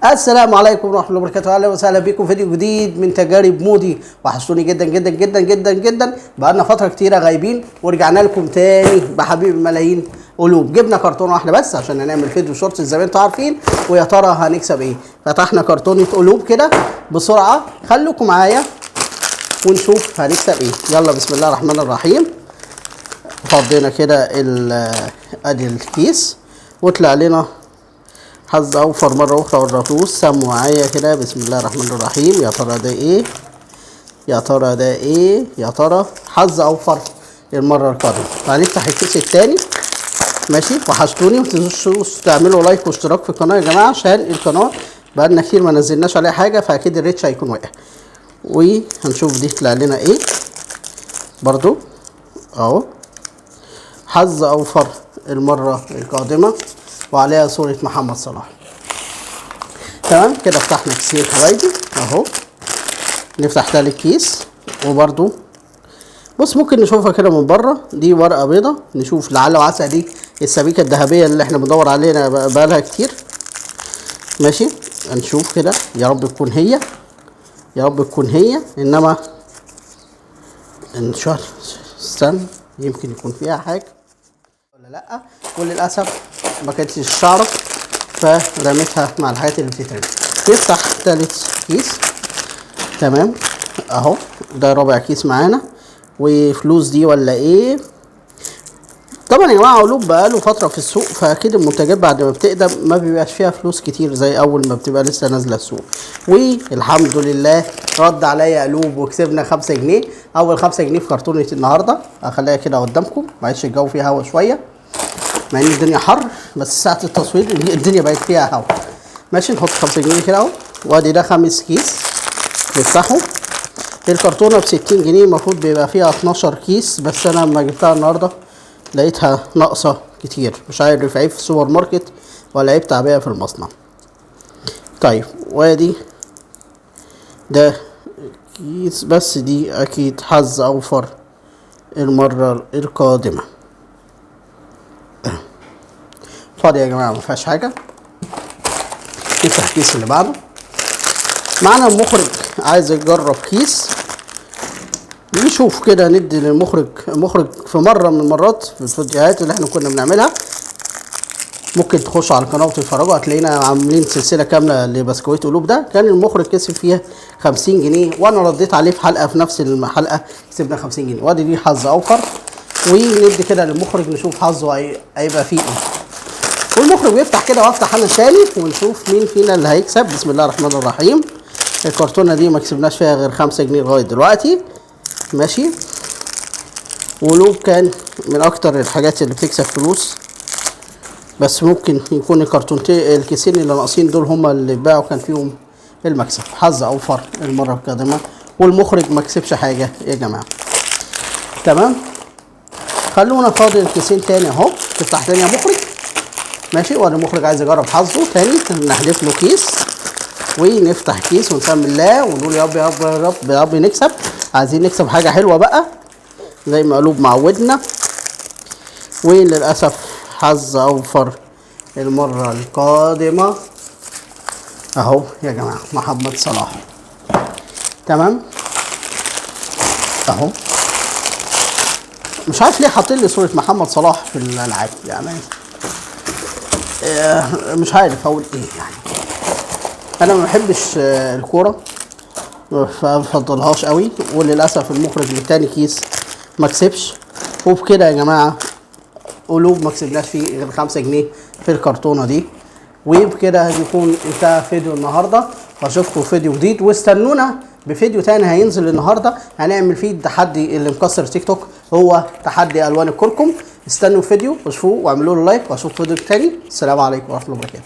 السلام عليكم ورحمه الله وبركاته. اهلا وسهلا بكم في فيديو جديد من تجارب مودي. وحشتوني جدا جدا جدا جدا جدا، بقالنا فتره كتيره غايبين ورجعنا لكم تاني بحبيب ملايين قلوب. جبنا كرتونه واحده بس عشان هنعمل فيديو شورتس زي ما انتم عارفين، ويا ترى هنكسب ايه. فتحنا كرتونه قلوب كده بسرعه، خليكم معايا ونشوف هنكسب ايه. يلا بسم الله الرحمن الرحيم. فضينا كده ادي الكيس وطلع لنا حظ اوفر مره اخرى والرطوس. سموا معايا كده بسم الله الرحمن الرحيم. يا ترى ده ايه؟ يا ترى ده ايه؟ يا ترى حظ اوفر المره القادمه. هنفتح الكيس التاني ماشي. وحشتوني، متنسوش تعملوا لايك واشتراك في القناه يا جماعه، عشان القناه بقالنا كتير ما نزلناش عليها حاجه، فاكيد الريتش هيكون واقع. وهنشوف دي طلع لنا ايه برضو اهو. حظ اوفر المره القادمه وعليها صورة محمد صلاح. تمام كده فتحنا كيسين حبايبي اهو. نفتح تالت كيس وبرضو بص ممكن نشوفها كده من بره. دي ورقة بيضة، نشوف لعل وعسى دي السبيكة الذهبية اللي احنا بندور عليها بقالها كتير. ماشي هنشوف كده، يا رب تكون هي، يا رب تكون هي. انما ان شاء الله استنى يمكن يكون فيها حاجة ولا لا. وللأسف ما كانتش تعرف فرميتها مع الحاجات اللي بتترمي. نفتح تالت كيس. تمام اهو، ده رابع كيس معانا. وفلوس دي ولا ايه؟ طبعا يا جماعه قلوب بقاله فتره في السوق، فاكيد المنتجات بعد ما بتقدم ما بيبقاش فيها فلوس كتير زي اول ما بتبقى لسه نازله السوق. والحمد لله رد عليا قلوب وكسبنا 5 جنيه. اول 5 جنيه في كرتونه النهارده. هخليها كده قدامكم، معلش الجو فيه هوا شويه مع ان الدنيا حر، بس ساعة التصوير الدنيا بقت فيها هوا. ماشي نحط 5 جنيه كده اهو. وادي ده 5 كيس نفتحه. الكرتونة ب 60 جنيه، المفروض بيبقى فيها 12 كيس، بس انا لما جبتها النهارده لقيتها ناقصة كتير. مش عارف عيب في السوبر ماركت ولا عيب تعبئة في المصنع. طيب وادي ده كيس، بس دي اكيد حظ اوفر المرة القادمة. فاضي يا جماعه ما فيهاش حاجه. نفتح الكيس اللي بعده. معانا المخرج عايز يجرب كيس، نشوف كده. ندي المخرج في مره من المرات في الفيديوهات اللي احنا كنا بنعملها، ممكن تخشوا على القناه وتتفرجوا، هتلاقينا عاملين سلسله كامله لبسكويت قلوب. ده كان المخرج كسب فيها 50 جنيه وانا رديت عليه في حلقه، في نفس الحلقه كسبنا 50 جنيه. وادي دي حظ اوفر. وندي كده للمخرج نشوف حظه هيبقى فيه ايه. والمخرج بيفتح كده وافتح انا تاني ونشوف مين فينا اللي هيكسب. بسم الله الرحمن الرحيم. الكرتونه دي ما كسبناش فيها غير 5 جنيه لغايه دلوقتي. ماشي. ولوب كان من اكتر الحاجات اللي بتكسب فلوس، بس ممكن يكون الكرتونتين الكيسين اللي ناقصين دول هما اللي باعوا كان فيهم المكسب. حظ اوفر المره القادمه. والمخرج ما كسبش حاجه يا جماعه. تمام خلونا فاضل الكيسين تاني اهو. تفتح تاني يا مخرج. ماشي. وانا المخرج عايز يجرب حظه تاني. نحذف له كيس ونفتح كيس ونسمي الله ونقول يا رب يا رب يا رب يا رب نكسب. عايزين نكسب حاجه حلوه بقى زي ما قلوب معودنا. وللاسف حظ اوفر المره القادمه اهو يا جماعه محمد صلاح. تمام اهو. مش عارف ليه حاطين لي صوره محمد صلاح في الالعاب يعني. مش عارف اقول ايه يعني. انا ما بحبش الكوره، ما بفضلهاش قوي. وللاسف المخرج لتاني كيس ما كسبش. وبكده يا جماعه قلوب ما كسبناش فيه غير 5 جنيه في الكرتونه دي. وبكده هيكون انتهى فيديو النهارده. واشوفكم في فيديو جديد، واستنونا بفيديو تاني هينزل النهارده. هنعمل فيه التحدي اللي مكسر تيك توك، هو تحدي الوان الكركم. استنوا الفيديو وشوفوه واعملوا له لايك، واشوفكم فيديو تاني. السلام عليكم ورحمه الله وبركاته.